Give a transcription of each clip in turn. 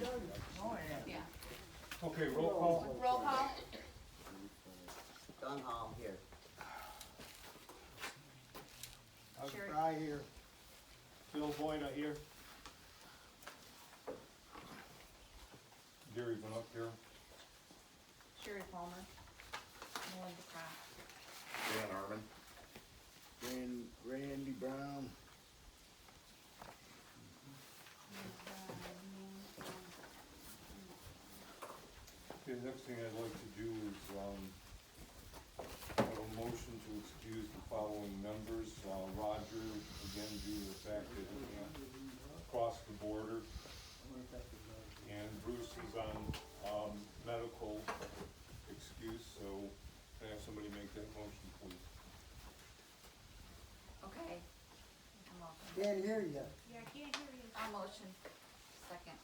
Oh, yeah. Yeah. Okay, roll call. Roll call? Don Hall here. Sherry. Fry here. Bill Boyna here. Gary Van up here. Sherry Palmer. Melinda Pratt. Dan Harmon. Randy Brown. Okay, the next thing I'd like to do is, have a motion to excuse the following members. Roger, again, due to the fact that he can't cross the border. And Bruce is on, medical excuse, so can I have somebody make that motion, please? Okay. I'm welcome. Can't hear you. Yeah, I can't hear you. I'll motion. Second.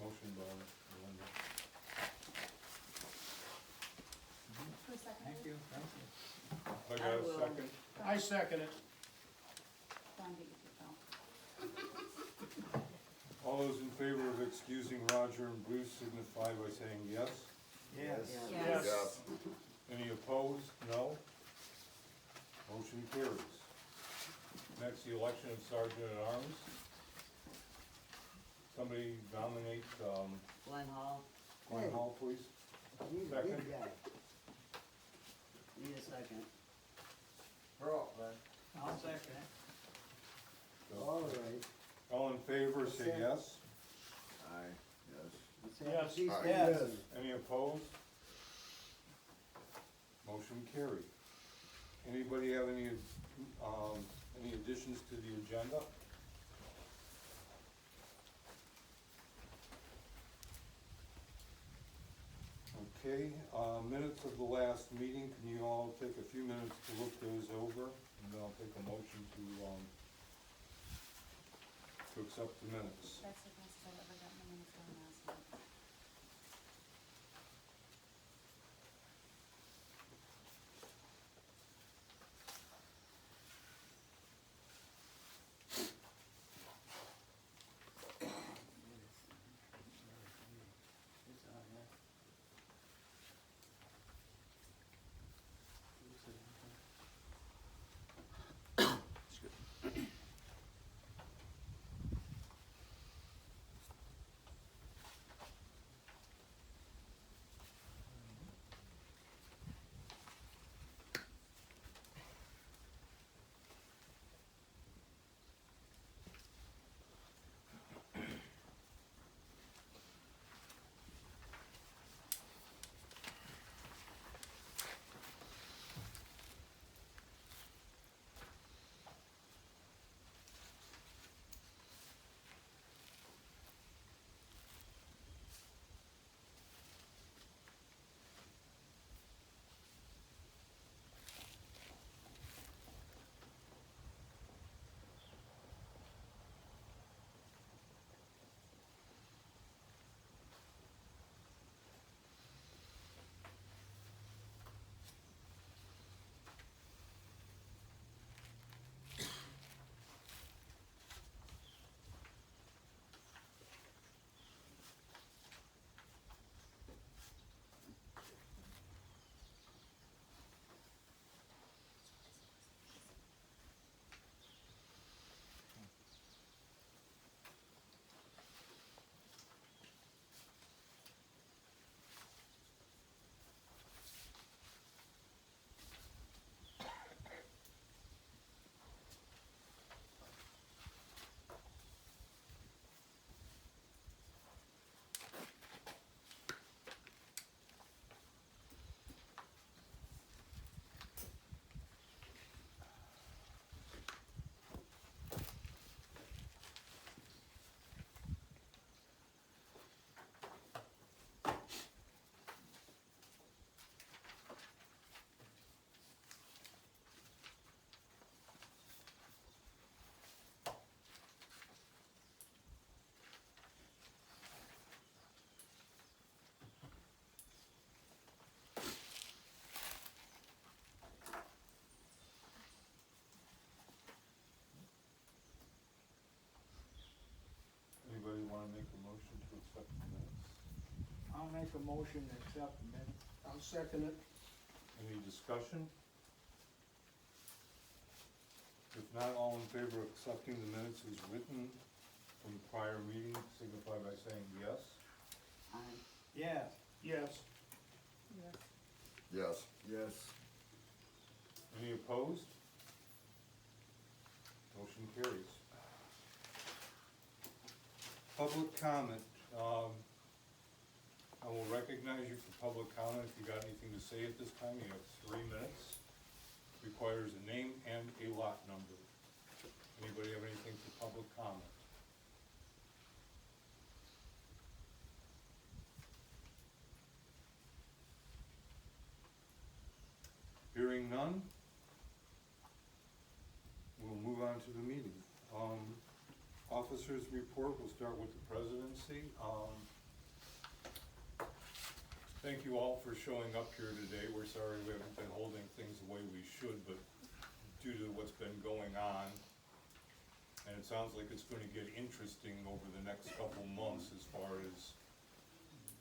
Motion by Melinda. Who seconded? Thank you. I got a second. I second it. Don, get your phone. All those in favor of excusing Roger and Bruce signify by saying yes. Yes. Yes. Any opposed? No. Motion carries. Next, the election of Sergeant at Arms. Somebody nominate, Glenn Hall, Glenn Hey. Hall, please. He's a Second. big guy. need a second. I'll second it. So, All right. all in favor, say Yes. yes. Aye, yes. Let's have a piece of Yes. this. Any opposed? Motion carried. Anybody have any additions to the agenda? Okay, minutes of the last meeting, can you all take a few minutes to look those over? And then I'll take a motion to accept the minutes. That's the best I've ever gotten in the phone last month. wanna make a motion to accept the minutes? I'll make a motion to accept the minutes. I'll second it. Any discussion? If not, all in favor of accepting the minutes as written from the prior meeting, signify by saying yes. Aye. Yes. Yes. Yes. Yes. Yes. Any opposed? Motion carries. Public comment, I will recognize you for public comment. If you got anything to say at this time, you have 3 minutes. Requires a name and a lot number. Anybody have anything for public comment? Hearing none, we'll move on to the meeting. Officers' report, we'll start with the presidency. Thank you all for showing up here today. We're sorry we haven't been holding things the way we should, but due to what's been going on, and it sounds like it's gonna get interesting over the next couple months as far as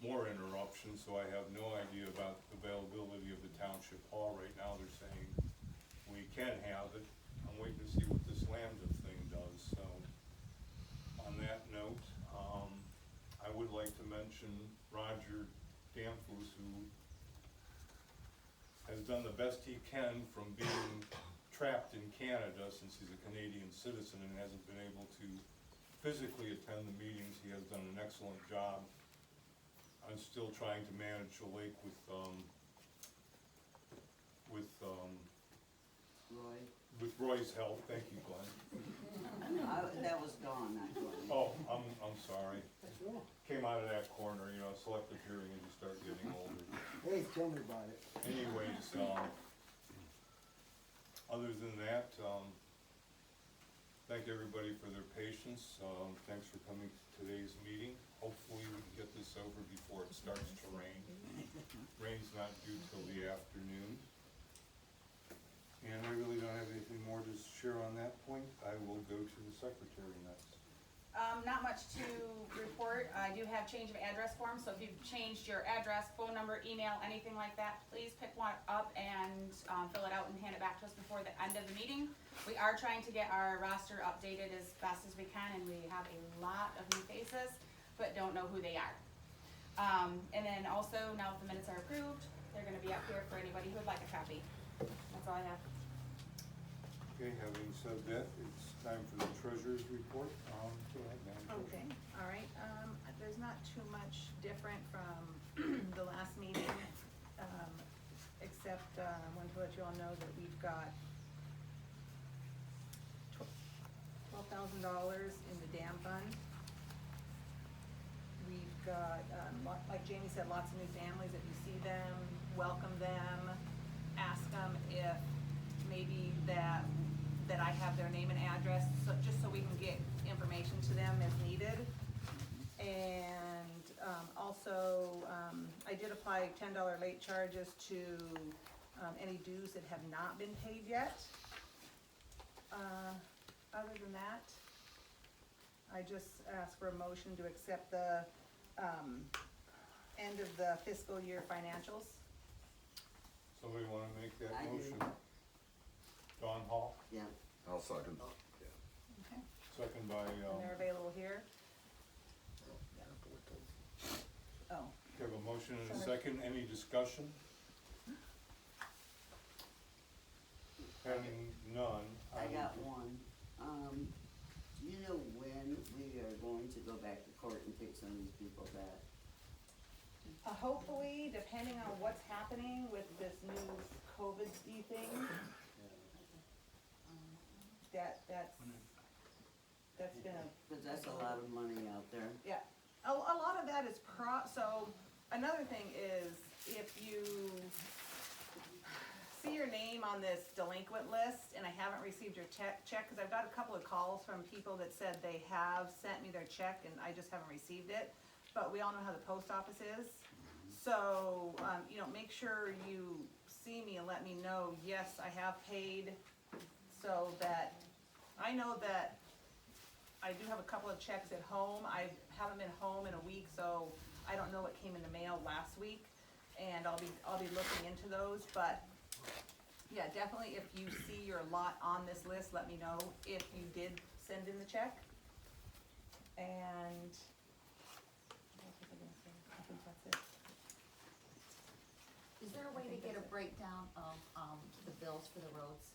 more interruptions, so I have no idea about the availability of the township hall right now. They're saying we can have it. I'm waiting to see what this Lambda thing does, so. On that note, I would like to mention Roger Danfus, who has done the best he can from being trapped in Canada since he's a Canadian citizen and hasn't been able to physically attend the meetings. He has done an excellent job. I'm still trying to manage the lake with Roy, Roy's help. Thank you, Glenn. that was gone, not Glenn. Oh, I'm sorry. Came out of that corner, you know, selective hearing as you start getting older. Hey, tell me about it. Anyways, other than that, thank everybody for their patience. Thanks for coming to today's meeting. Hopefully we can get this over before it starts to rain. Rain's not due till the afternoon. And I really don't have anything more to share on that point. I will go to the secretary next. Not much to report. I do have change of address forms, so if you've changed your address, phone number, email, anything like that, please pick one up and fill it out and hand it back to us before the end of the meeting. We are trying to get our roster updated as fast as we can, and we have a lot of new faces, but don't know who they are. And then also, now that the minutes are approved, they're gonna be up here for anybody who would like a copy. That's all I have. Okay, having said that, it's time for the treasurer's report. Go ahead, Madam Treasurer. Okay, all right, there's not too much different from the last meeting, except, I want to let you all know that we've got $12,000 in the dam fund. We've got, like Jamie said, lots of new families. If you see them, welcome them, ask them if maybe that I have their name and address, so just so we can get information to them as needed. And also, I did apply $10 late charges to any dues that have not been paid yet. Other than that, I just ask for a motion to accept the end of the fiscal year financials. Somebody wanna make that I do. motion? Don Hall, Yeah, I'll second. Okay. second by, And they're available here. Oh, we have a motion and a Sorry. second. Any discussion? Having none, I will- got one. Do you know when we are going to go back to court and take some of these people back? hopefully, depending on what's happening with this new COVID thing, that's gonna, Cause that's a lot of money out there. yeah. A lot of that is so, another thing is, if you see your name on this delinquent list and I haven't received your check, cause I've got a couple of calls from people that said they have sent me their check and I just haven't received it, but we all know how the post office is. So, you know, make sure you see me and let me know, yes, I have paid, so that I know that I do have a couple of checks at home. I haven't been home in a week, so I don't know what came in the mail last week. And I'll be looking into those, but yeah, definitely if you see your lot on this list, let me know if you did send in the check. And what else was I gonna say? I think that's it. Is there a way to get a breakdown of, the bills for the roads?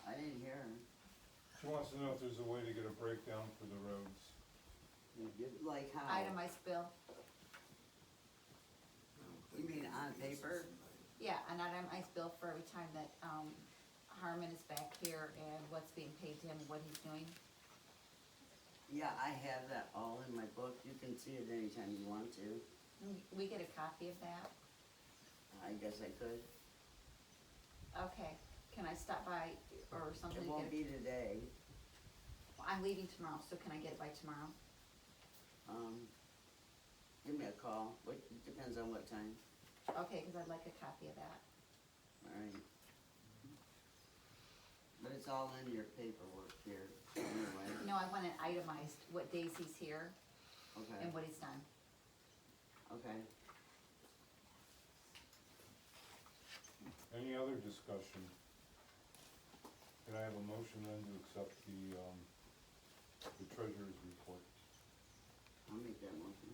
I didn't hear him. She wants to know if there's a way to get a breakdown for the roads. Like how? Itemized bill? You mean on paper? Yeah, an itemized bill for every time that, Harmon is back here and what's being paid to him, what he's doing. Yeah, I have that all in my book. You can see it anytime you want to. We get a copy of that? I guess I could. Okay, can I stop by or something It to won't get it? be today. I'm leaving tomorrow, so can I get it by tomorrow? Give me a call. It depends on what time. Okay, cause I'd like a copy of that. Alright. But it's all in your paperwork here, anyway. No, I want it itemized, what days he's here Okay, and what he's done. okay. Any other discussion? Can I have a motion then to accept the treasurer's report? I'll make that motion.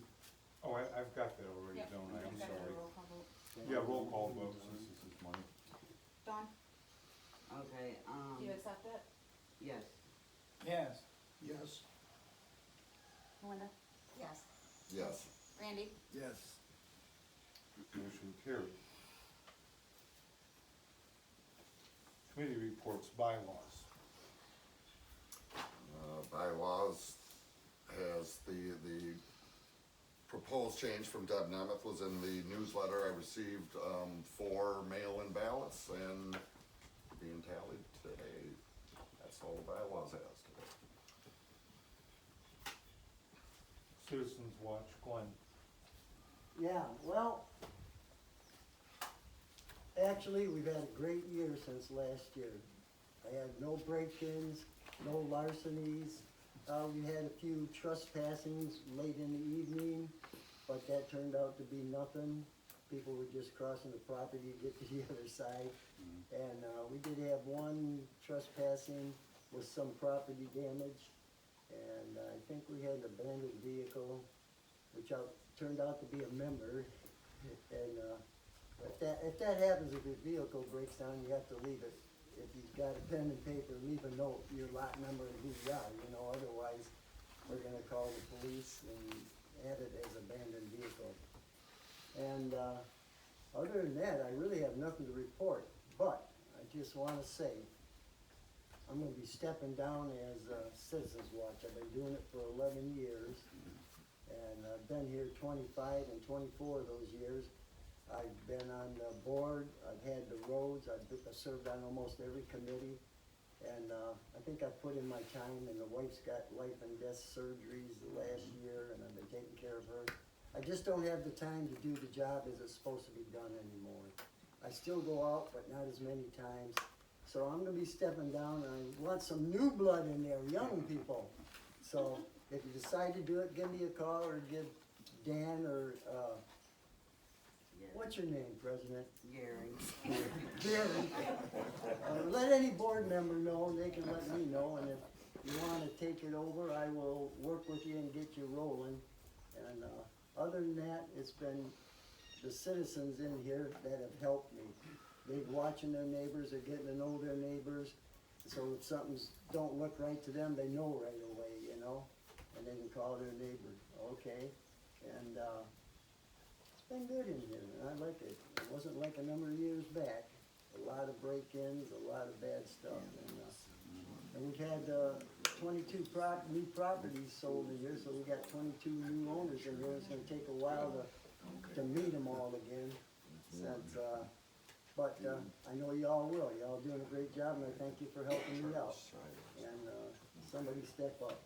Oh, I've got that already, Yep. don't I? I'm Got a sorry. roll call vote. Yeah, roll call vote since this is money. Dawn, Okay, do you accept it? yes. Yes. Yes. Melinda? Yes. Yes. Randy? Yes. Motion carried. Committee reports, bylaws. Bylaws has the proposed change from Deb Nemeth was in the newsletter. I received, 4 mail-in ballots and being tallied today. That's all the bylaws has today. Citizens Watch, Glenn. Yeah, well, actually, we've had a great year since last year. I had no break-ins, no larcenies. We had a few trespassings late in the evening, but that turned out to be nothing. People were just crossing the property to get to the other side. And, we did have one trespassing with some property damage. And I think we had an abandoned vehicle, which turned out to be a member. And, if that happens, if your vehicle breaks down, you have to leave it. If you've got a pen and paper, leave a note, your lot number and who you are, otherwise we're gonna call the police and add it as abandoned vehicle. And, other than that, I really have nothing to report, but I just wanna say, I'm gonna be stepping down as, Citizens Watch. I've been doing it for 11 years, and I've been here 25 and 24 of those years. I've been on the board, I've had the roads, I've served on almost every committee. And, I think I've put in my time, and the wife's got life and death surgeries the last year, and I've been taking care of her. I just don't have the time to do the job as it's supposed to be done anymore. I still go out, but not as many times. So I'm gonna be stepping down, and I want some new blood in there, young people. So if you decide to do it, give me a call, or give Dan, or, what's your name, President? Gary. Gary. Let any board member know, they can let me know, and if you wanna take it over, I will work with you and get you rolling. And, other than that, it's been the citizens in here that have helped me. They're watching their neighbors, they're getting to know their neighbors, so if something's don't look right to them, they know right away, and they can call their neighbor, okay? And, it's been good in here, and I like it. It wasn't like a number of years back. A lot of break-ins, a lot of bad stuff, and we've had, 22 new properties sold in here, so we got 22 new owners in here. It's gonna take a while to meet them all again, since, but, I know y'all will. Y'all doing a great job, and I thank you for helping me out. And, somebody step up.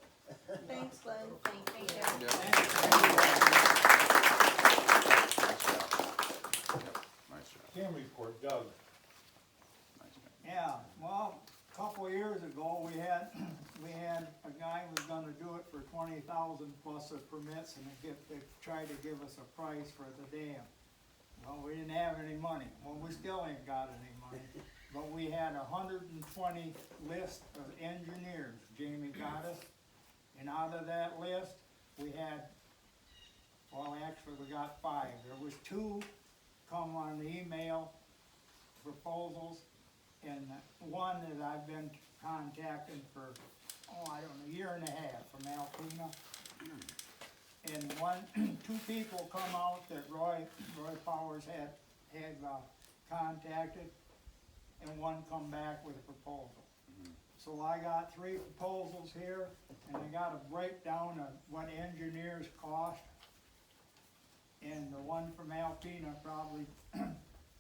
Thanks, Glenn. Thank you. Nice job. Cam report, Doug. Yeah, well, a couple of years ago, we had a guy was gonna do it for 20,000 plus the permits and they tried to give us a price for the dam. Well, we didn't have any money, well, we still ain't got any money, but we had 120 list of engineers Jamie got us. And out of that list, we had, well, actually, we got 5. There was 2 come on the email proposals, and one that I've been contacting for, I don't know, a year and a half from Alpena. And 2 people come out that Roy Powers had contacted, and one come back with a proposal. So I got 3 proposals here, and I got a breakdown of what engineers cost. And the one from Alpena probably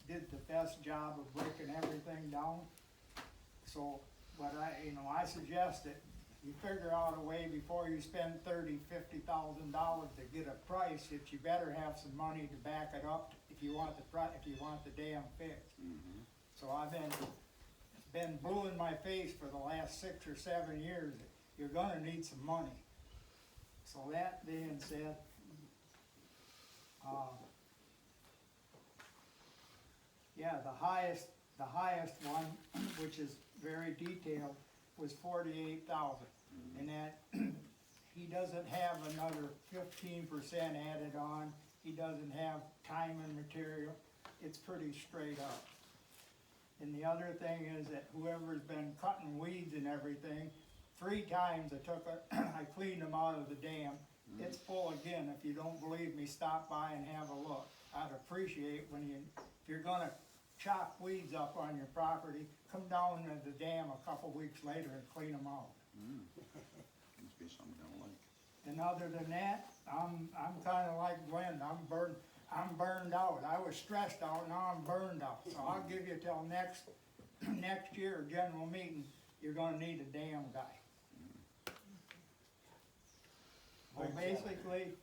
did the best job of breaking everything down. So, but I suggest that you figure out a way before you spend $30,000–$50,000 to get a price, that you better have some money to back it up if you want the dam fixed. So I've been blue in my face for the last 6 or 7 years. You're gonna need some money. So that being said, yeah, the highest one, which is very detailed, was 48,000, and that he doesn't have another 15% added on. He doesn't have time and material. It's pretty straight up. And the other thing is that whoever's been cutting weeds and everything, 3 times I cleaned them out of the dam. It's full again. If you don't believe me, stop by and have a look. I'd appreciate if you're gonna chop weeds up on your property, come down to the dam a couple weeks later and clean them out. Must be something I don't like. And other than that, I'm kinda like Glenn, I'm burned out. I was stressed out, now I'm burned out. So I'll give you till next year, general meeting, you're gonna need a dam guy. Well, basically,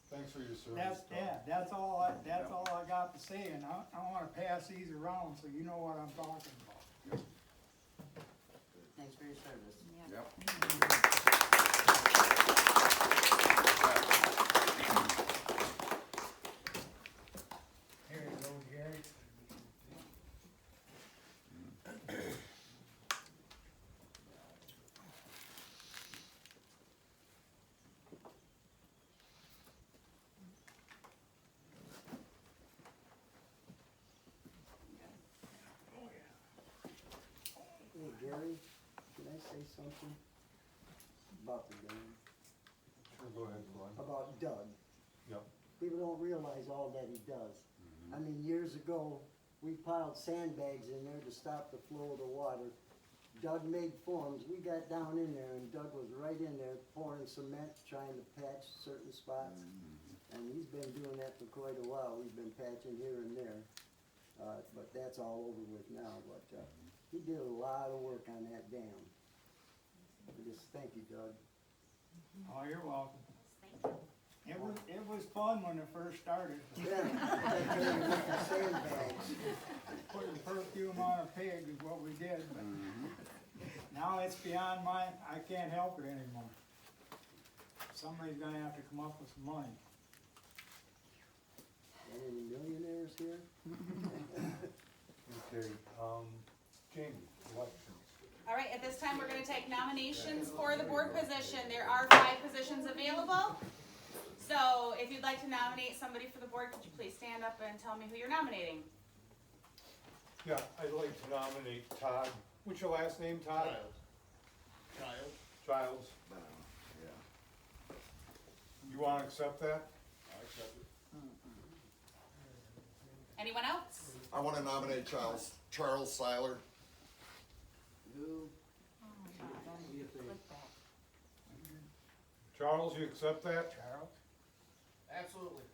Thanks for your service, Doug. that's all I got to say, and I wanna pass these around so you know what I'm talking about. Thanks for your service. Yep. Here you go, Jerry. Hey Gary, can I say something about the dam? Sure, go ahead, Glenn. About Doug. Yep. People don't realize all that he does. I mean, years ago, we piled sandbags in there to stop the flow of the water. Doug made forms, we got down in there and Doug was right in there pouring cement, trying to patch certain spots. And he's been doing that for quite a while, we've been patching here and there. But that's all over with now, but, he did a lot of work on that dam. Just thank you, Doug. Oh, you're welcome. It was fun when it first started. Yeah, I tell you, with the sandbags. Putting perfume on a pig is what we did, but now it's beyond I can't help it anymore. Somebody's gonna have to come up with some money. Any millionaires here? Okay, Jamie, elections. All right, at this time, we're gonna take nominations for the board position. There are 5 positions available. So if you'd like to nominate somebody for the board, could you please stand up and tell me who you're nominating? Yeah, I'd like to nominate Todd. What's your last name, Todd? Childs. Yeah. You wanna accept that? Anyone else? I wanna nominate Charles Seiler. Who? Charles, you accept that? Charles? Absolutely.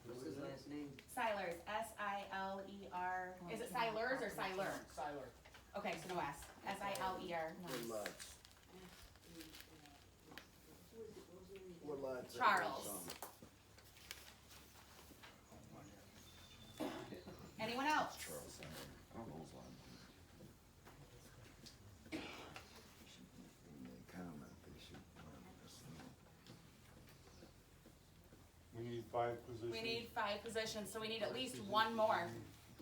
What's his last name? Silers, S-I-L-E-R. Is it Silers or Siler? Siler. Okay, so no S. S-I-L-E-R. Woodlots. Charles. Anyone else? Charles Seiler. 5 positions. We need 5 positions, so we need at least one more.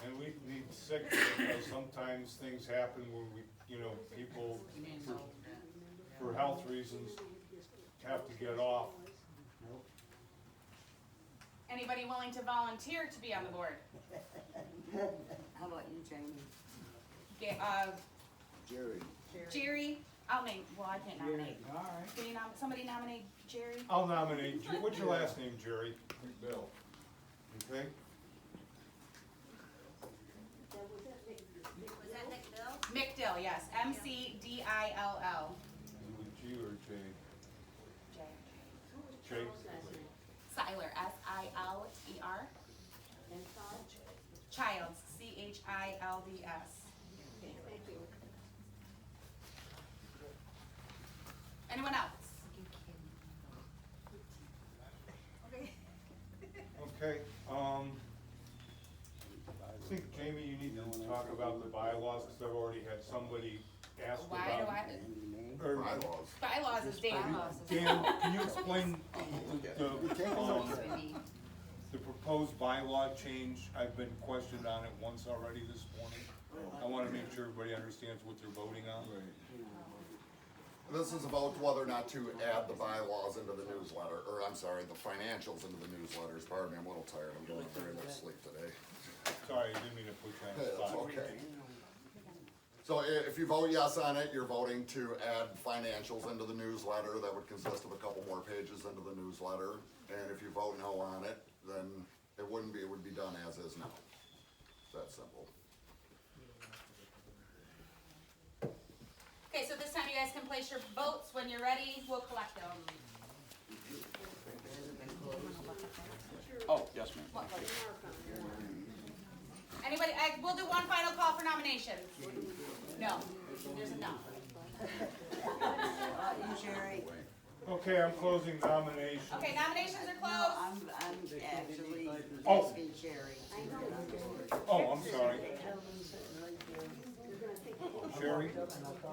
And we need 6, because sometimes things happen where we, people, for health reasons, have to get off. Anybody willing to volunteer to be on the board? How about you, Jamie? Jerry, I can't nominate. All right. Can you somebody nominate Jerry? I'll nominate, what's your last name, Jerry? Bill. Okay? Was that Nick Bill? McDill, yes, McDill. Is it with G or J? J? Siler, Siler. Childs, Childs. Anyone else? Okay, I think, Jamie, you need to talk about the bylaws, because I've already had somebody ask Why do about. I, Or, Bylaws. bylaws is Dan. Dan, can you explain the proposed bylaw change? I've been questioned on it once already this morning. I wanna make sure everybody understands what they're voting on. This is about whether or not to add the bylaws into the newsletter, or I'm sorry, the financials into the newsletters. Pardon me, I'm a little tired, I'm getting very much sleep today. Sorry, I didn't mean to put you on the That's spot. okay. So if you vote yes on it, you're voting to add financials into the newsletter. That would consist of a couple more pages into the newsletter. And if you vote no on it, then it wouldn't be, it would be done as is now. It's that simple. Okay, so this time you guys can place your votes. When you're ready, we'll collect them. Oh, yes, ma'am. Anybody, we'll do one final call for nominations. No, there's enough. You, Jerry? Okay, I'm closing nominations. Okay, nominations are No, closed. I'm actually Oh. asking Jerry. Oh, I'm sorry. Sherry,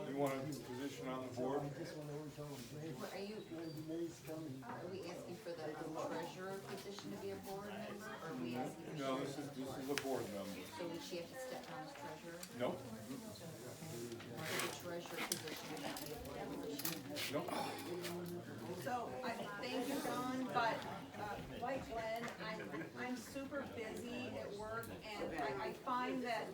you want a position on the board? Are we asking for the treasurer position to be a board member, or are we asking for? No, this is a board member. So would she have to step down as treasurer? Nope, Or the treasurer position would not be a board position? nope. So, thank you, Dawn, but, like Glenn, I'm super busy at work, and I find that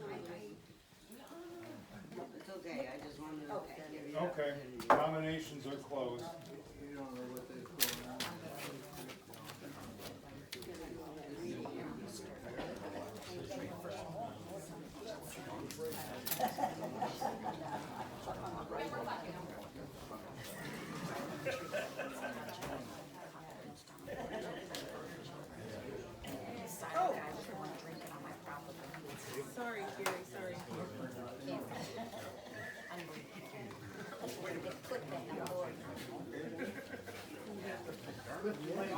It's okay, I just wanted to give you. Okay, nominations are closed. sorry, Jerry, sorry.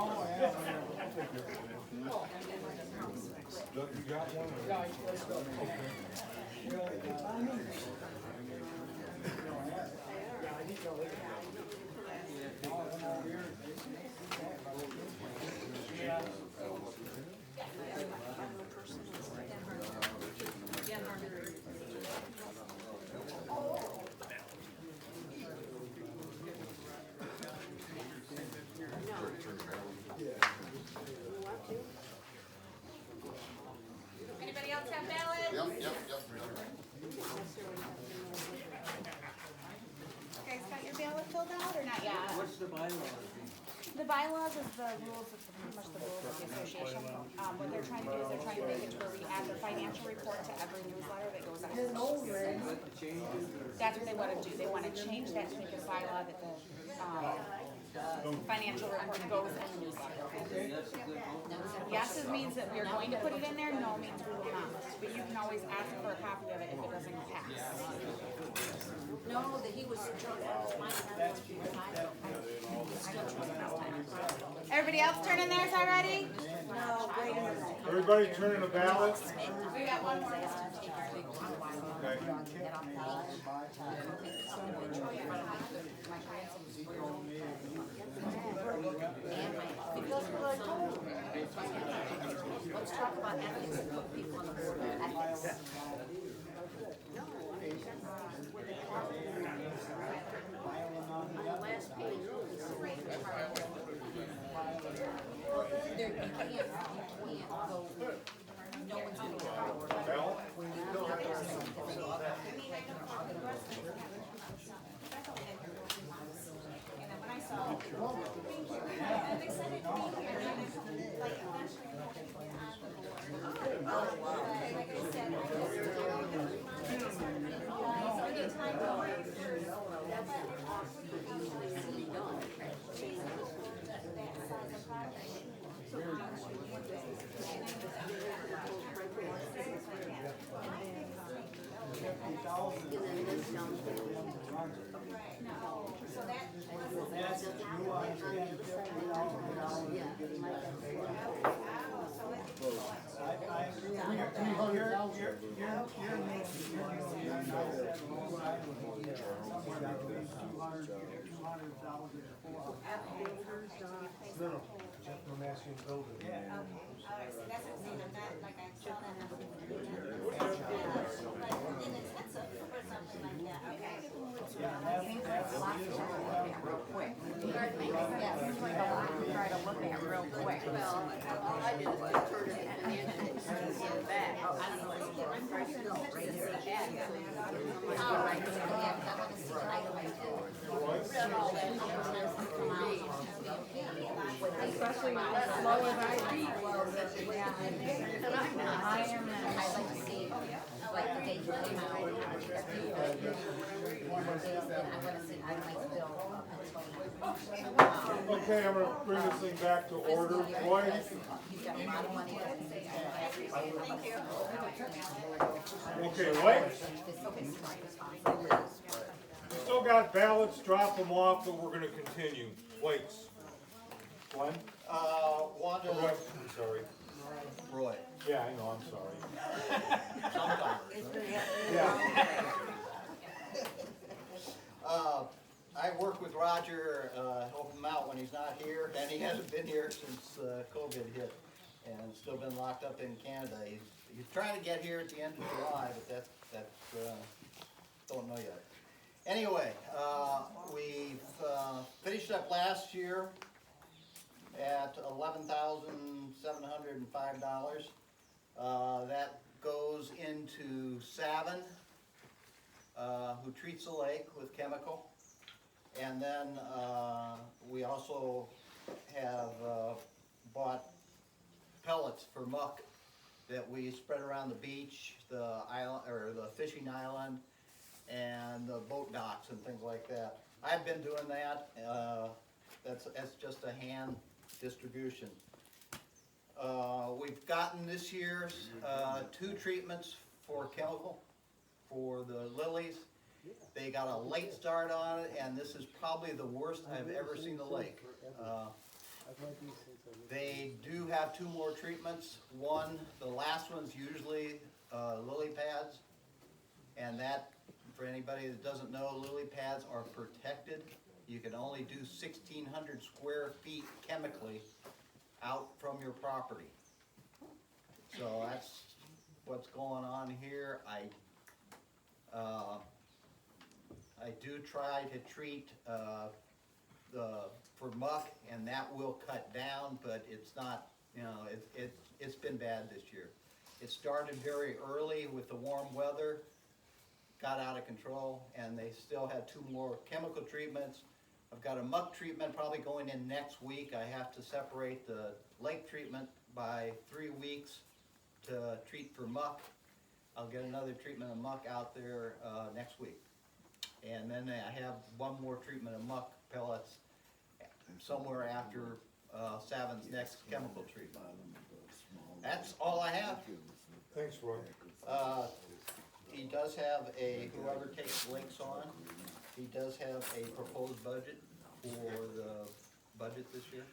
Oh, yeah. Doug, you got one? Anybody else have ballots? Yep. You guys got your ballot filled out or not yet? What's the bylaws? The bylaws is the rules, it's pretty much the rules of the association. What they're trying to do is they're trying to make it to where we add the financial report to every newsletter that goes out. That's what they wanna do, they wanna change that to make it a bylaw that the, financial report goes in the newsletter. Yeses means that we're going to put it in there, no means we will not. But you can always ask for a copy of it if it doesn't pass. No, that he was Everybody else turn in theirs already? No, wait a minute. Everybody turn in a ballot? We got one more. Okay. Okay. Get off the line. My grandson was born. Let's talk about ethics and put people on the board of ethics. On the last page, it's right there. There, you can't go, no one's gonna get the board. Bell? And then when I saw, thank you, I'm excited to be here, and then, like, eventually I'm hoping to get on the board. But like I said, I just, anytime I work, there's, that size of project. So how should we do this? And then right, no, so that wasn't. That's, you want to spend $50,000 to get it done. I agree. You're new, and I said a long time ago, somewhere between 200,000 to 400,000. No, I'm asking building. Yeah. Alright, so that's what I'm saying, I'm not, like, I saw that. But inexpensive or something like that, okay? Yeah, that's Real quick. Yeah, here's like a lot to try to look at real quick. Well, all I did was turn it in and get back. Oh, I don't know. I'm trying to go right there. Oh, right there. Yeah, I want to see what I can do. Especially slow as I read. I am. I'd like to see, like, the date you came out. I'm gonna see, I'd like to build Okay, I'm gonna bring this thing back to order. Roy? He's got a lot of money. Thank you. Okay, White? We still got ballots, drop them off, but we're gonna continue. Whites? Glenn? Wanda, Roy, I'm sorry. Roy, Yeah, I know, I'm sorry. sometimes. Yeah. I work with Roger, help him out when he's not here, and he hasn't been here since COVID hit, and still been locked up in Canada. He's trying to get here at the end of July, but that's don't know yet. Anyway, we've finished up last year at $11,705. That goes into Savin, who treats the lake with chemical. And then we also have bought pellets for muck that we spread around the beach, the island, or the fishing island, and the boat docks and things like that. I've been doing that. That's just a hand distribution. We've gotten this year's 2 treatments for chemical for the lilies. They got a late start on it, and this is probably the worst I've ever seen the lake. They do have 2 more treatments. One, the last one's usually lily pads, and that, for anybody that doesn't know, lily pads are protected. You can only do 1,600 square feet chemically out from your property. So that's what's going on here. I do try to treat for muck, and that will cut down, but it's not, you know, it's been bad this year. It started very early with the warm weather, got out of control, and they still had 2 more chemical treatments. I've got a muck treatment probably going in next week. I have to separate the lake treatment by 3 weeks to treat for muck. I'll get another treatment of muck out there next week. And then I have 1 more treatment of muck pellets somewhere after Savin's next chemical treatment. That's all I have. Thanks, Roy. He does have whoever takes links on, he does have a proposed budget for the budget this year.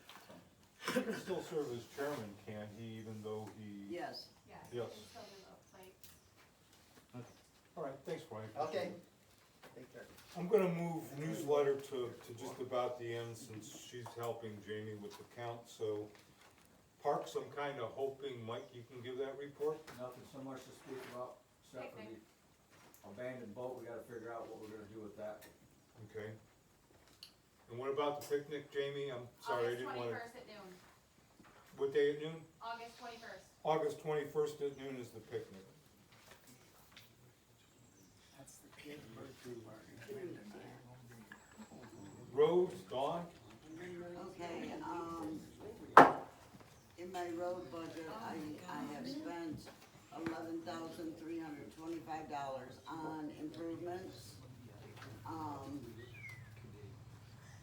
He can still serve as chairman, can't he, even though he? Yes. Yes. All right, thanks, Brian. Okay. Take care. I'm gonna move newsletter to just about the end since she's helping Jamie with the count, so Parks, I'm kinda hoping, Mike, you can give that report? Nothing so much to speak about, except for the abandoned boat, we gotta figure out what we're gonna do with that. Okay. And what about the picnic, Jamie? I'm sorry, I August didn't wanna, 21st at noon. what day at noon? August 21st. August 21st at noon is the picnic. That's the kid's birthday party. Roads, Dawn? Okay, in my road budget, I have spent $11,325 on improvements.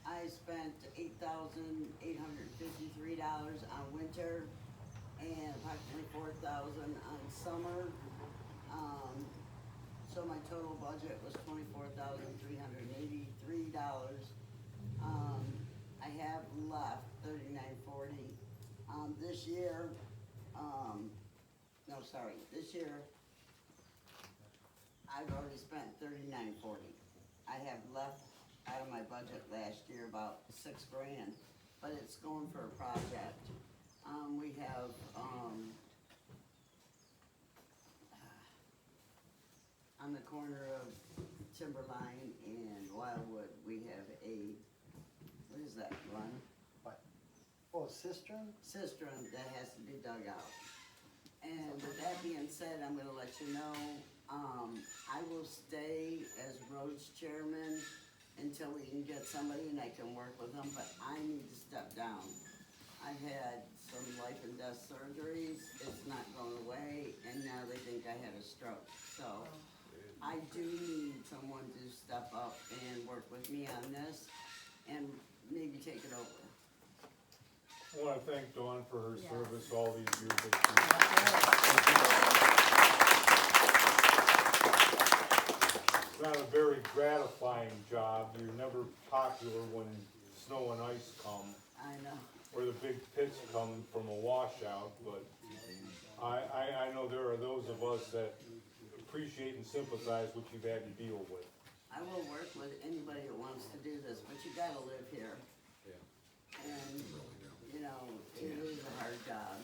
I spent $8,853 on winter and approximately $4,000 on summer. So my total budget was $24,383. I have left $39.40. This year, this year, I've already spent $39.40. I have left out of my budget last year about $6,000, but it's going for a project. We have, on the corner of Timberline and Wildwood, we have what is that, Glenn? Oh, cistern? Cistern that has to be dug out. And with that being said, I'm gonna let you know, I will stay as roads chairman until we can get somebody and I can work with them, but I need to step down. I've had some life and death surgeries, it's not going away, and now they think I had a stroke. So I do need someone to step up and work with me on this and maybe take it over. I wanna thank Dawn for her Yes. service all these years that It's not a very gratifying job. You're never popular when snow and ice come, I know. or the big pits come from a washout, but I know there are those of us that appreciate and sympathize what you've had to deal with. I will work with anybody that wants to do this, but you gotta live here. And, you know, it is a hard job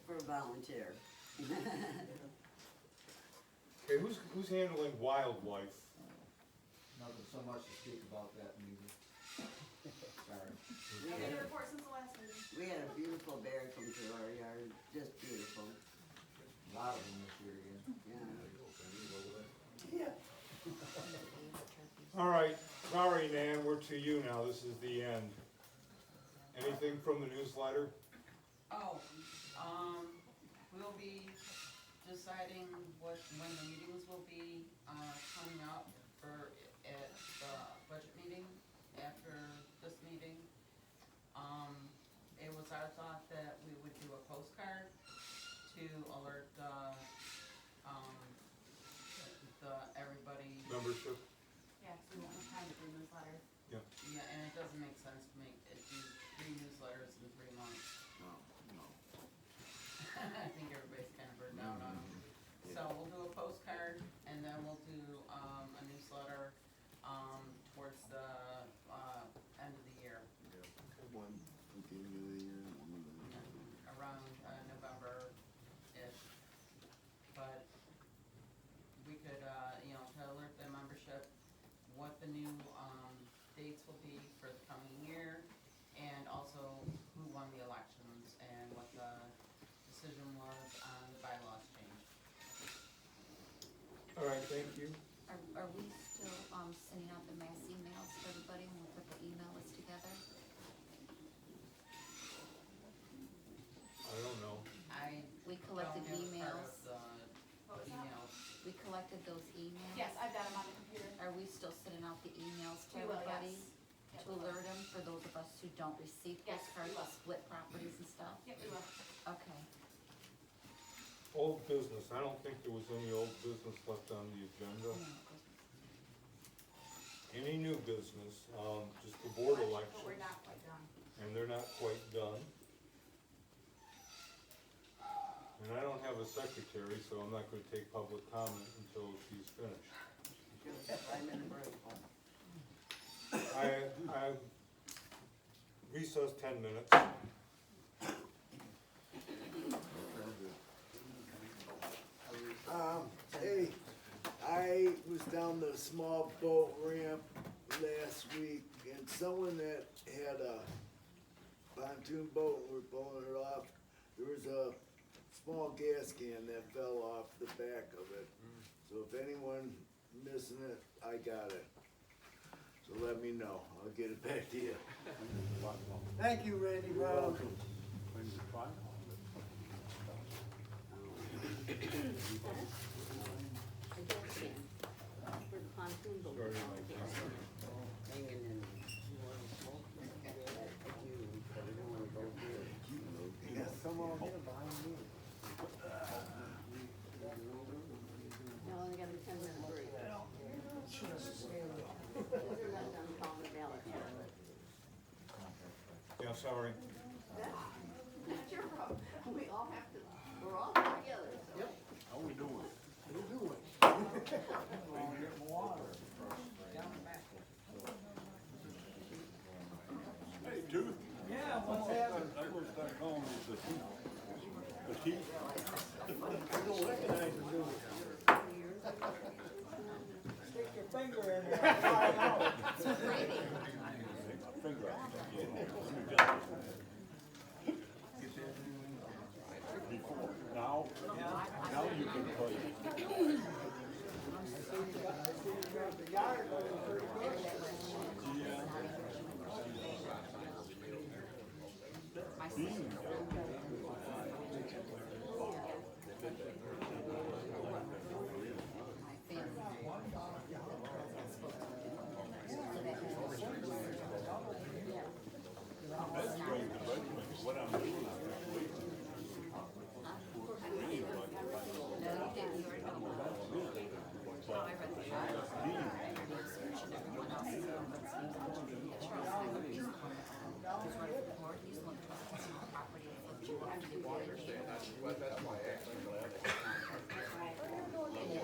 for a volunteer. Okay, who's handling wildlife? Nothing so much to speak about that neither. Sorry. We Any had a- reports since the last meeting? we had a beautiful bear come through our yard, just beautiful, A lot of them this year again. yeah. All right, sorry, Nan, we're to you now. This is the end. Anything from the newsletter? Oh, we'll be deciding when the meetings will be, coming up at the budget meeting, after this meeting. It was our thought that we would do a postcard to alert everybody. Membership? Yeah, 'cause we won't have time to do newsletter. Yeah. Yeah, and it doesn't make sense to do 3 newsletters in 3 months. I think everybody's kind of burned out on them. So we'll do a postcard, and then we'll do, a newsletter, towards the, end of the year, around, November-ish. But we could, to alert the membership, what the new, dates will be for the coming year, and also who won the elections, and what the decision was on the bylaws change. All right, thank you. Are we still, sending out the mass emails to everybody when we put the email list together? I don't know. We Don't collected have a part emails, of What was the that? emails. we collected those emails. Yes, I've got them on the computer. Are we still sending out the emails to We will, everybody? yes. Yep, To we will. alert them for those of us who don't receive Yes, postcards we to will. split properties and stuff? Yep, we will. Okay. Old business, I don't think there was any old business left on the agenda. No, it goes- Any new business, just the board But elections, we're not quite done. and they're not quite done. And I don't have a secretary, so I'm not gonna take public comment until she's finished. I'm in the break. I recess 10 minutes. Hey, I was down the small boat ramp last week and someone that had a pontoon boat and were pulling it off, there was a small gas can that fell off the back of it. So if anyone missing it, I got it. So let me know, I'll get it back to you. Thank you, Randy Brown. Yeah, someone here behind me. No, only got a 10-minute break. They're not done calling the ballot. Yeah, sorry. That's your problem. We all have to, we're all together, so. Yep. How we doing? Hey, Tooth. Yeah, what's happening? I first started calling it the teeth. The teeth? You don't recognize them, do you? Stick your finger in there and find out. Finger out. Before, now you can tell you. The yard was pretty good. What I'm doing,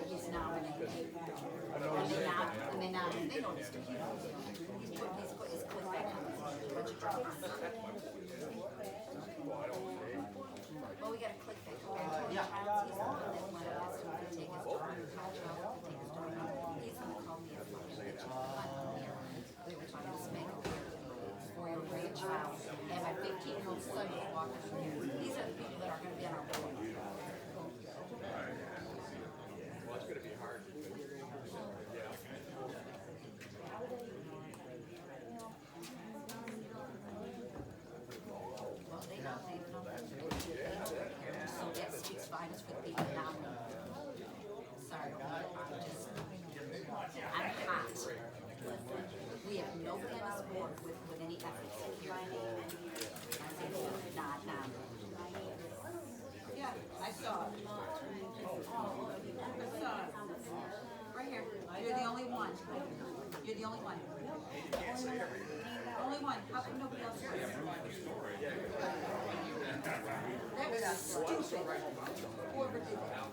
He's nominated. And they noticed it. He's put back on a bunch of drugs. Well, we gotta click that. Tony Childs, he's the one that wanted us to take his daughter. Kyle Childs to take his daughter. He's the one called me a fucking bitch. We were trying to make a 4-year-old grandchild. And my 15-year-old son was walking through here. These are the people that are gonna be on our board. well, it's gonna be hard. Well, they nominated him. So that speaks volumes for the people nominated. Sorry, I'm hot. We have no tennis board with any ethics here. I said, not nominated. Yeah, I saw it. I saw it. Right here. You're the only one. You're the only one. Only one. How come nobody else was? That was stupid. Whoever did that.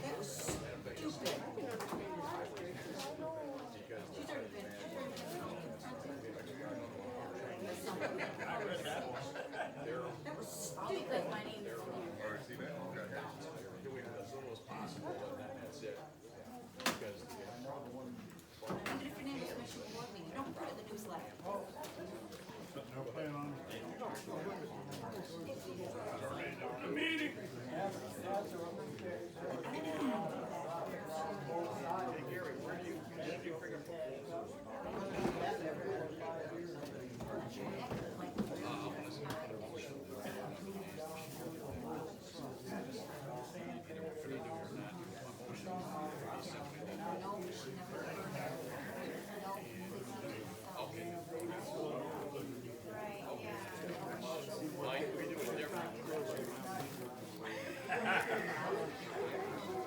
That was stupid. She's already been. That was stupid. My name is even if your name is Commissioner Board Meeting, you don't put it in the newsletter. No, she never. No,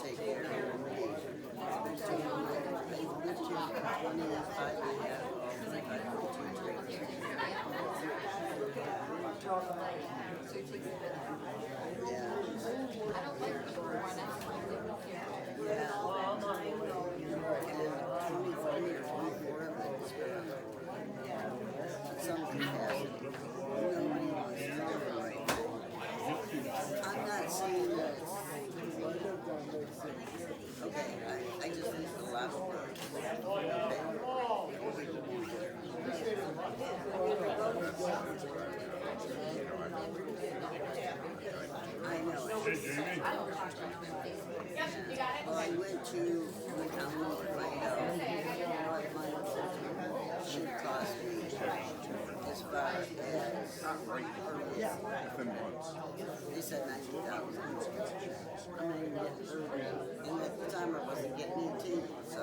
Take care of me. I'm not saying that it's okay, I just think it's a lot of work. I know. Yep, you got it? Well, I went to the county to find out what my should cost me as far as they said 90,000. I'm not even getting 30. And at the time I wasn't getting 18, so.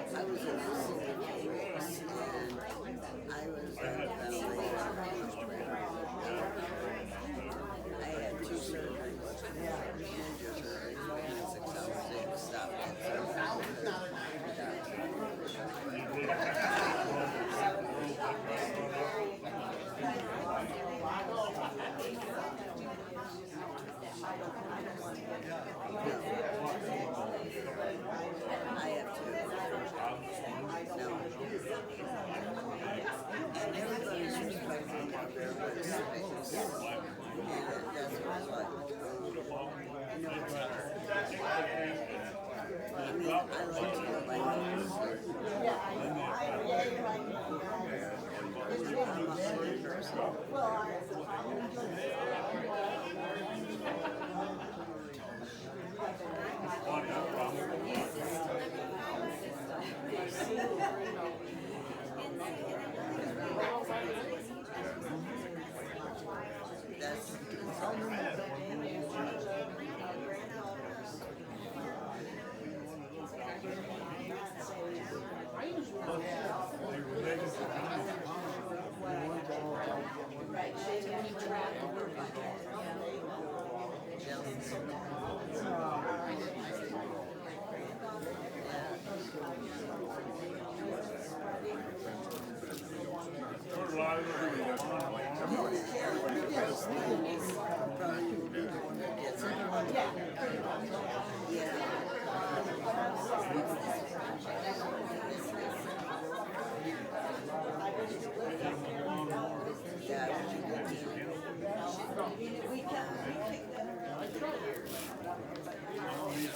I was in the city and I was on a ventilator. I had 2 surgeries, major surgeries, 6 hours to stop that. I have to. No. And everybody's respecting what their rights is. And that's what it's like. I know it's hard. I mean, I like to go by numbers. I'm a hard person. That's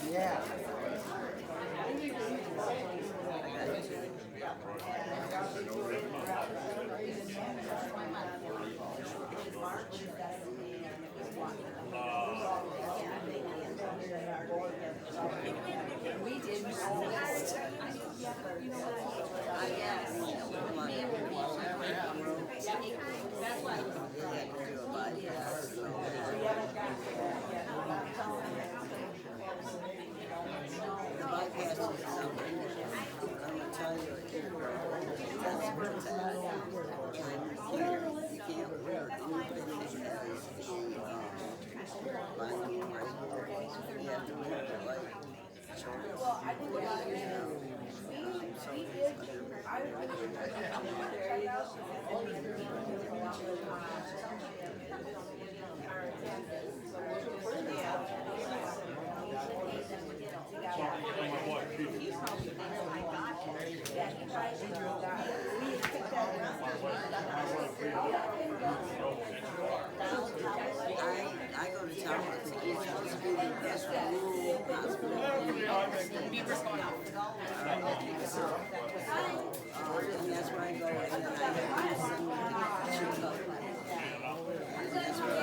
Yeah. We did list. I guess. That's what. The bypass is something. I'm gonna tell you, that's where it's at. You can't wear anything as binding right. You have to wear it like shorts. I go to town, it's supposed to be the best rural hospital in Beaver's going out. And that's where I go, and then I have to send them to the. And that's where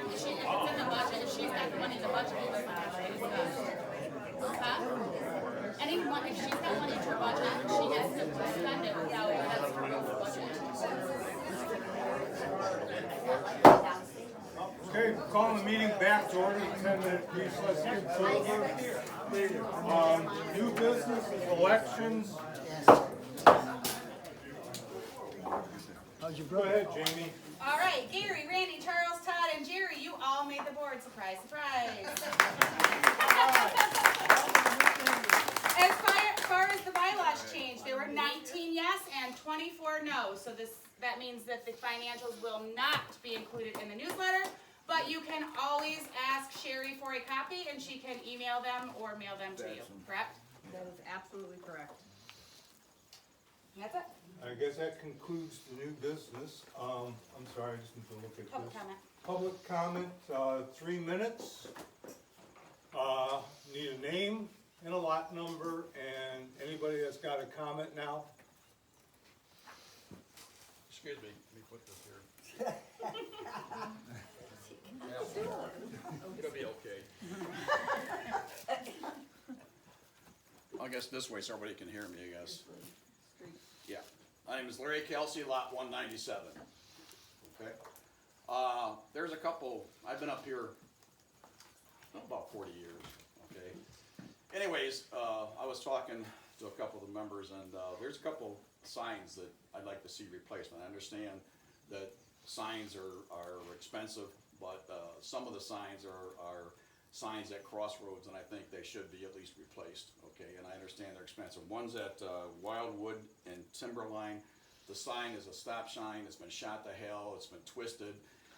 If it's in the budget, if she's got the money in the budget, it's huh? Anyone, if she's got money in her budget, she has to spend it without, that's her budget. Okay, calling the meeting back to order, 10-minute recess is over. New business is elections. How's your Go brother? ahead, Jamie. All right, Gary, Randy, Charles, Todd, and Jerry, you all made the board. Surprise, surprise. As far as the bylaws changed, there were 19 yes and 24 no. So that means that the financials will not be included in the newsletter, but you can always ask Sherry for a copy and she can email them or mail them to you, correct? That is absolutely correct. That's it. I guess that concludes the new business. I'm sorry, I just need to look at Public this. comment. Public comment, 3 minutes. Need a name and a lot number, and anybody that's got a comment now. Excuse me, let me put this here. It'll be okay. I guess this way so everybody can hear me, I guess. Yeah. My name is Larry Kelsey, lot 197. Okay. There's a couple, I've been up here about 40 years. Okay. Anyways, I was talking to a couple of the members, and there's a couple signs that I'd like to see replacement. I understand that signs are expensive, but some of the signs are signs at crossroads, and I think they should be at least replaced. Okay, and I understand they're expensive. One's at Wildwood and Timberline. The sign is a stop sign. It's been shot to hell. It's been twisted.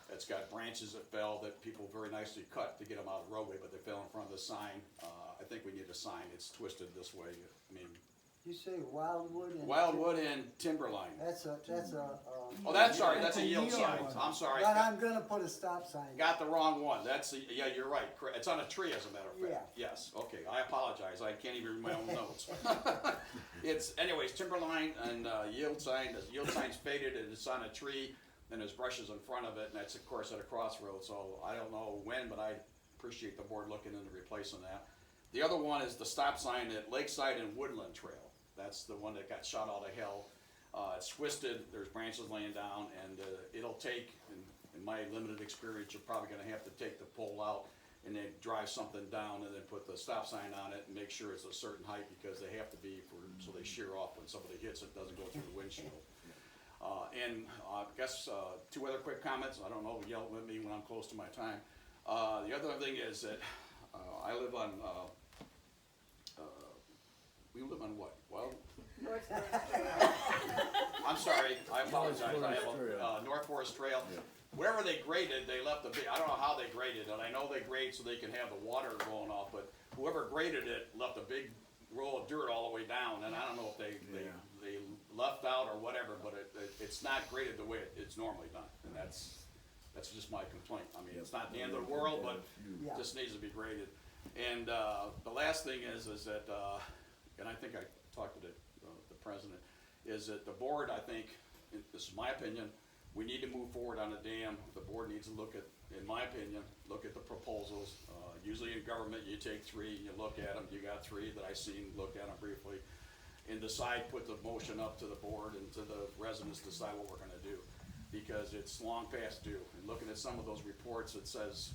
It's got branches that fell that people very nicely cut to get them out of the roadway, but they fell in front of the sign. I think we need a sign. It's twisted this way. I mean, You say Wildwood and. Wildwood and Timberline. That's a. Oh, that's sorry. That's a yield sign. I'm sorry. But I'm gonna put a stop sign. Got the wrong one. That's the, yeah, you're right. It's on a tree, as a matter of fact. Yeah. Yes. Okay. I apologize. I can't even read my own notes. It's anyways Timberline and yield sign. The yield sign's faded and it's on a tree. And there's brushes in front of it, and that's of course at a crossroads. So I don't know when, but I appreciate the board looking into replacing that. The other one is the stop sign at Lakeside and Woodland Trail. That's the one that got shot out of hell. It's twisted. There's branches laying down, and it'll take, in my limited experience, you're probably going to have to take the pole out and then drive something down and then put the stop sign on it and make sure it's a certain height because they have to be so they shear off when somebody hits it, doesn't go through the windshield. And I guess 2 other quick comments. I don't know, yell at me when I'm close to my time. The other thing is that I live on, we live on what? Well, I'm sorry, I apologize. I have a North Forest Trail. Wherever they graded, they left the big, I don't know how they graded it. I know they grade so they can have the water going off, but whoever graded it left a big roll of dirt all the way down, and I don't know if they left out or whatever, but it's not graded the way it's normally done, and that's just my complaint. I mean, it's not the end of the world, but it just needs to be graded. And the last thing is that, and I think I talked to the president, is that the board, I think, this is my opinion, we need to move forward on the dam. The board needs to look at, in my opinion, look at the proposals. Usually in government, you take 3, you look at them, you got 3 that I seen, looked at them briefly, and decide, put the motion up to the board and to the residents, decide what we're gonna do. Because it's long past due. And looking at some of those reports, it says,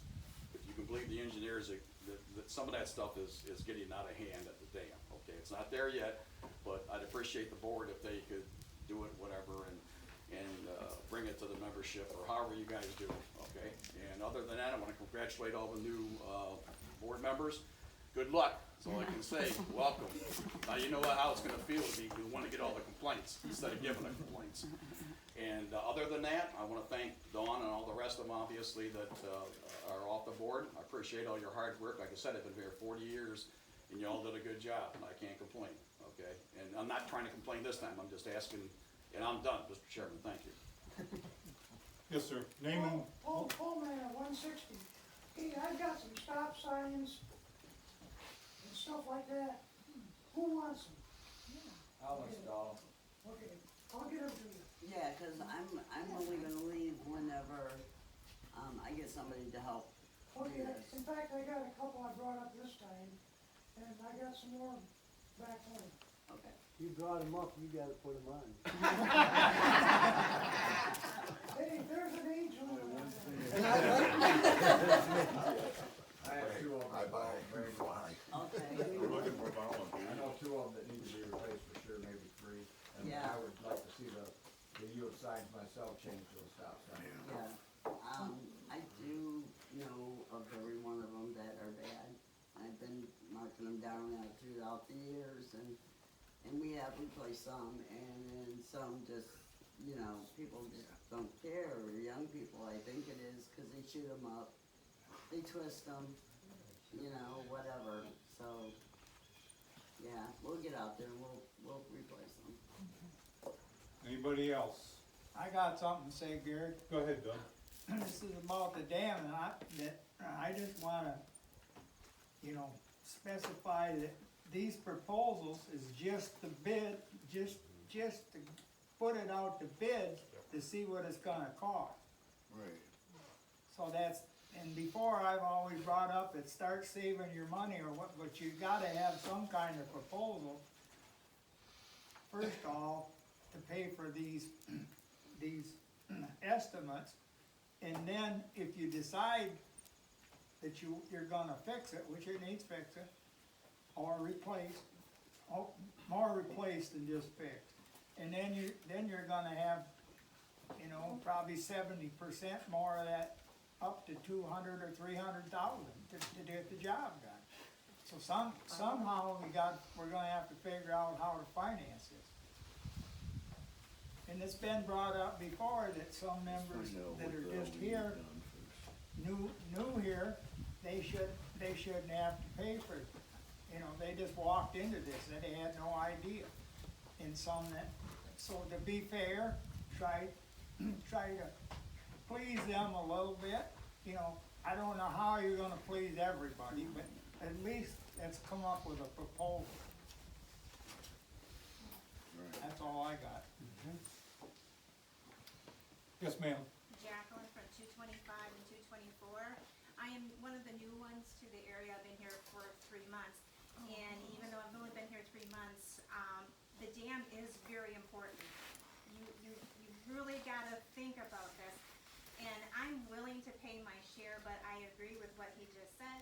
if you can believe the engineers, that some of that stuff is getting out of hand at the dam. Okay, it's not there yet, but I'd appreciate the board if they could do it, whatever, and bring it to the membership, or however you guys do it, okay? And other than that, I wanna congratulate all the new, board members. Good luck, that's all I can say. Welcome. Now you know how it's gonna feel to be the one to get all the complaints, instead of giving the complaints. And other than that, I wanna thank Dawn and all the rest of them, obviously, that are off the board. I appreciate all your hard work. Like I said, I've been here 40 years, and you all did a good job, and I can't complain, okay? And I'm not trying to complain this time, I'm just asking And I'm done, Mr. Chairman, thank you. Yes, sir. Name and, Pole man at 160. Hey, I've got some stop signs and stuff like that. Who wants them? I'll install. Okay, I'll get them to you. Yeah, cause I'm only gonna leave whenever, I get somebody to help. Okay, Yes. in fact, I got a couple I brought up this time, and I got some more back home. Okay. You brought them up, you gotta put them on. Hey, there's an age limit on that. And I like I have two of them. I buy, Very fly. Okay. we're looking for volunteers. I know two of them that need to be replaced for sure, maybe three. And Yeah. I would like to see the yield signs myself change those stop signs. Yeah, I do know of every one of them that are bad. I've been marking them down now throughout the years, and we have replaced some, and then some just, people just don't care, or young people, I think it is, cause they shoot them up, they twist them, whatever, so, yeah, we'll get out there, and we'll replace them. Anybody else? I got something to say, Gary. Go ahead, Doug. This is about the dam, and I just wanna, specify that these proposals is just the bid, just to put it out to bid to see what it's gonna cost. Right. So and before I've always brought up, it starts saving your money or what, but you gotta have some kind of proposal. First of all, to pay for these estimates, and then if you decide that you're gonna fix it, which it needs fixing, or replaced, more replaced than just fixed. And then you're gonna have, probably 70% more of that, up to 200 or 300,000 to get the job done. So somehow we're gonna have to figure out how to finance this. And it's been brought up before that some members that are just here, new here, they shouldn't have to pay for it. They just walked into this, and they had no idea. And so to be fair, try to please them a little bit. I don't know how you're gonna please everybody, but at least let's come up with a proposal. That's all I got. Yes, ma'am. Jacqueline from 225 and 224. I am one of the new ones to the area. I've been here for 3 months. And even though I've only been here 3 months, the dam is very important. You really gotta think about this. And I'm willing to pay my share, but I agree with what he just said.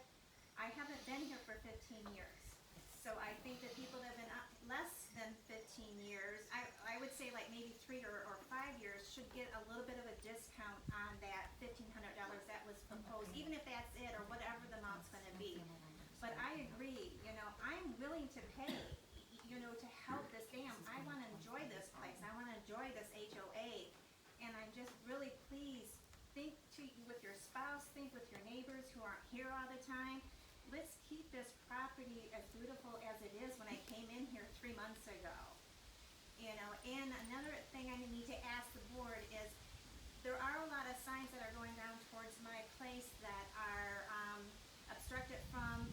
I haven't been here for 15 years. So I think that people that have been less than 15 years, I would say like maybe 3 or 5 years, should get a little bit of a discount on that $1,500 that was proposed, even if that's it or whatever the amount's gonna be. But I agree, I'm willing to pay, to help this dam. I wanna enjoy this place, I wanna enjoy this HOA. And I'm just really pleased, think with your spouse, think with your neighbors who aren't here all the time. Let's keep this property as beautiful as it is when I came in here 3 months ago. And another thing I need to ask the board is, there are a lot of signs that are going down towards my place that are obstructed from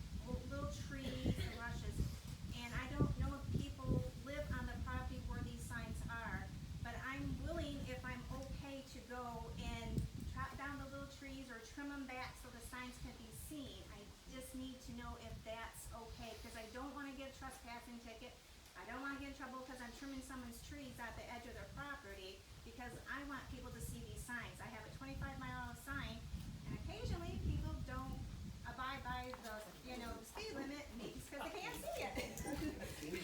little trees and rushes. And I don't know if people live on the property where these signs are, but I'm willing, if I'm okay, to go and chop down the little trees or trim them back so the signs can be seen. I just need to know if that's okay, because I don't want to get a trespassing ticket. I don't want to get in trouble because I'm trimming someone's trees at the edge of their property, because I want people to see these signs. I have a 25-mile sign, and occasionally people don't abide by the, speed limit, maybe because they can't see it.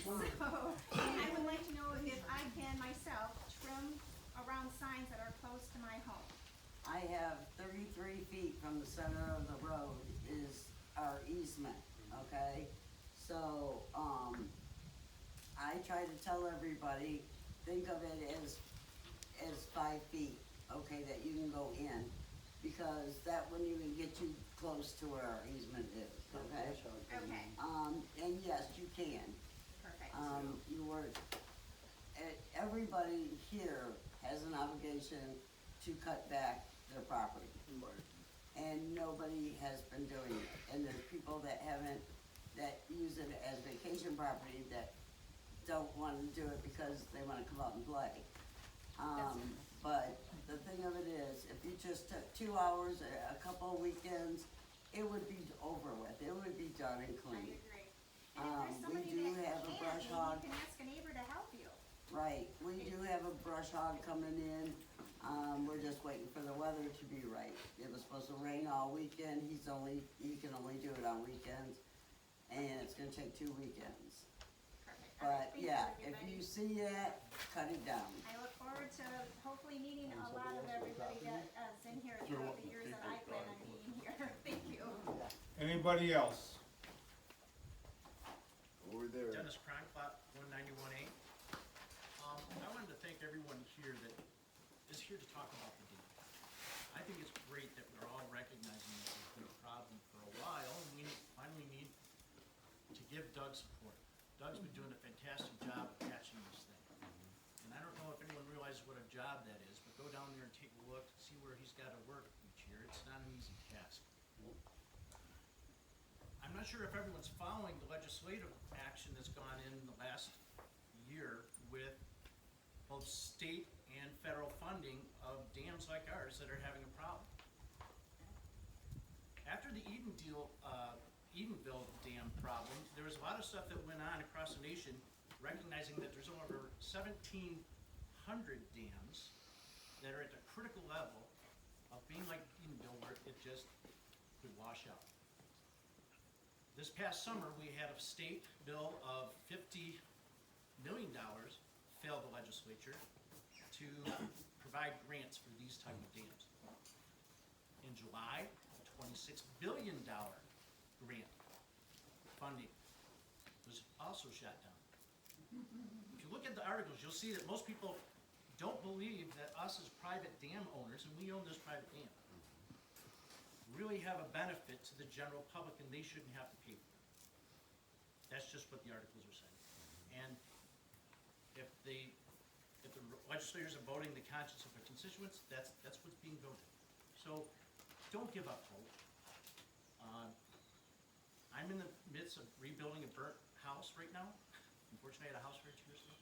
So, I would like to know if I can myself trim around signs that are close to my home. I have 33 feet from the center of the road is our easement, okay? So, I try to tell everybody, think of it as 5 feet, okay, that you can go in, because that wouldn't even get you close to where our easement is, okay? Okay, And yes, you can. perfect. You were, everybody here has an obligation to cut back their property. And nobody has been doing it, and there's people that haven't, that use it as vacation property that don't wanna do it because they wanna come out and play. But the thing of it is, if you just took 2 hours, a couple of weekends, it would be over with, it would be done and clean. agree. And if there's We somebody do that have a brush hog. maybe you can ask a neighbor to help you. Right, we do have a brush hog coming in, we're just waiting for the weather to be right. It was supposed to rain all weekend, he can only do it on weekends, and it's gonna take 2 weekends. Perfect. But, Thank yeah, you, if everybody. you see that, cut it down. I look forward to hopefully meeting a lot of everybody that is in here throughout the years that I plan on being here. Thank you. Anybody else? Over there. Dennis Cronkpot, 191A. I wanted to thank everyone here that is here to talk about the dam. I think it's great that we're all recognizing this has been a problem for a while, and we finally need to give Doug support. Doug's been doing a fantastic job of catching this thing. And I don't know if anyone realizes what a job that is, but go down there and take a look, see where he's gotta work each year. It's not an easy task. I'm not sure if everyone's following the legislative action that's gone in the last year with both state and federal funding of dams like ours that are having a problem. After the Edenville dam problem, there was a lot of stuff that went on across the nation, recognizing that there's over 1,700 dams that are at the critical level of being like Edenville, where it just could wash out. This past summer, we had a state bill of $50 million fail the legislature to provide grants for these type of dams. In July, a $26 billion grant funding was also shot down. If you look at the articles, you'll see that most people don't believe that us as private dam owners, and we own this private dam, really have a benefit to the general public, and they shouldn't have to pay for it. That's just what the articles are saying. And if the legislators are voting the conscience of their constituents, that's what's being voted. So don't give up hope. I'm in the midst of rebuilding a burnt house right now. Unfortunately, I had a house fire 2 years ago.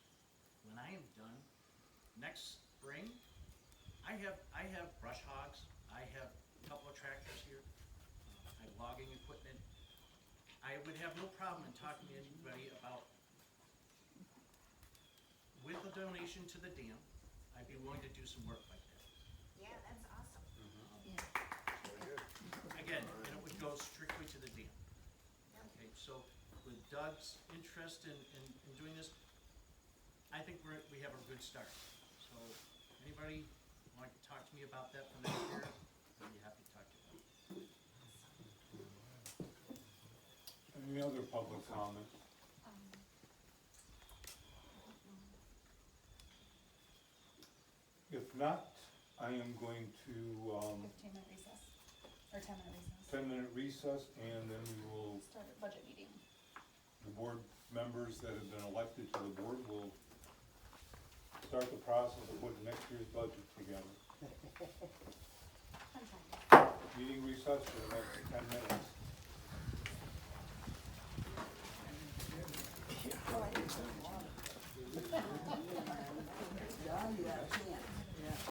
When I am done next spring, I have brush hogs. I have a couple of tractors here. I have logging equipment. I would have no problem in talking to anybody about, with a donation to the dam, I'd be willing to do some work like that. Yeah, that's awesome. Again, and it would go strictly to the dam. Okay, so with Doug's interest in doing this, I think we have a good start. So anybody want to talk to me about that for next year, I'd be happy to talk to you. Any other public comments? If not, I am going to, 15-minute recess, or 10-minute recess. 10-minute recess, and then we will, Start a budget meeting. the board members that have been elected to the board will start the process of putting next year's budget together. Meeting recess for the next 10 minutes. John, you got a chance.